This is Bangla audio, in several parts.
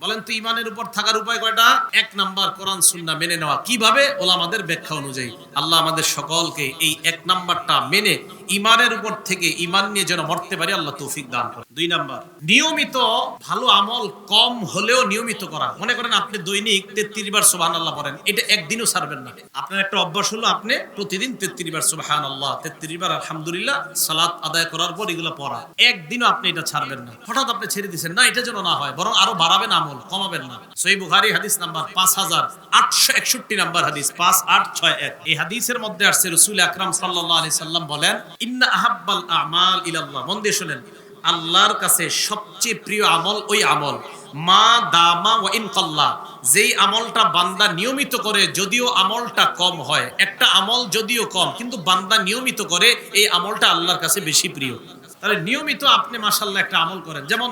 বলেন তো ইমানের উপর থাকার উপায় কয়টা? এক নাম্বার কোরআন সুন্নাহ মেনে নেওয়া। কিভাবে? ওলামাদের ব্যাখ্যা অনুযায়ী। আল্লাহ আমাদের সকলকে এই এক নাম্বারটা মেনে ইমানের উপর থেকে ইমান নিয়ে যেন মরতে পারি, আল্লাহ তৌফিক দান করেন। দুই নাম্বার, নিয়মিত ভালো আমল কম হলেও নিয়মিত করা। মনে করেন আপনি দৈনিক 33 বার সুবহানাল্লাহ পড়েন, এটা একদিনও ছাড়বেন না। আপনার একটা অভ্যাস হলো আপনি প্রতিদিন 33 বার সুবহানাল্লাহ, 33 বার আলহামদুলিল্লাহ সালাত আদায় করার পর এগুলো পড়া, একদিনও আপনি এটা ছাড়বেন না। হঠাৎ আপনি ছেড়ে দিয়েছেন না, এটা যেন না হয়, বরং আরো বাড়াবেন আমল, কমাবেন না। সহিহ বুখারী হাদিস নাম্বার 5861 নাম্বার হাদিস, 5861। এই হাদিসের মধ্যে আসছে রাসূল আকরাম সাল্লাল্লাহু আলাইহি সাল্লাম বলেন, ইন্না আহাব্বাল আমাল ইলাল্লাহ, মন দিয়ে শুনেন, আল্লাহর কাছে সবচেয়ে প্রিয় আমল ওই আমল মা দামা ওয়া ইন কাল্লা, যেই আমলটা বান্দা নিয়মিত করে যদিও আমলটা কম হয়। একটা আমল যদিও কম কিন্তু বান্দা নিয়মিত করে, এই আমলটা আল্লাহর কাছে বেশি প্রিয়। তাহলে নিয়মিত আপনি মাশাআল্লাহ একটা আমল করেন, যেমন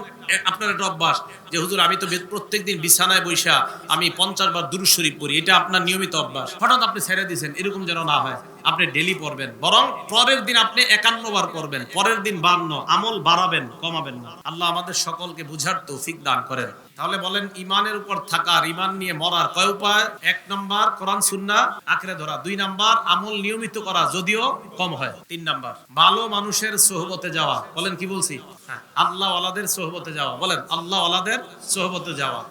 আপনার একটা অভ্যাস যে হুজুর আমি তো প্রত্যেকদিন বিছানায় বৈশা আমি 50 বার দুরূদ শরীফ পড়ি, এটা আপনার নিয়মিত অভ্যাস। হঠাৎ আপনি ছেড়ে দিয়েছেন, এরকম যেন না হয়। আপনি ডেলি পড়বেন, বরং পরের দিন আপনি 51 বার পড়বেন, পরের দিন 52, আমল বাড়াবেন, কমাবেন না। আল্লাহ আমাদের সকলকে বুঝার তৌফিক দান করেন। তাহলে বলেন ইমানের উপর থাকার, ইমান নিয়ে মরার কয় উপায়? এক নাম্বার কোরআন সুন্নাহ আঁকড়ে ধরা, দুই নাম্বার আমল নিয়মিত করা যদিও কম হয়, তিন নাম্বার ভালো মানুষের সোহবতে যাওয়া। বলেন কি বলছি? হ্যাঁ, আল্লাহ ওয়ালাদের সোহবতে যাওয়া। বলেন আল্লাহ ওয়ালাদের সোহবতে যাওয়া।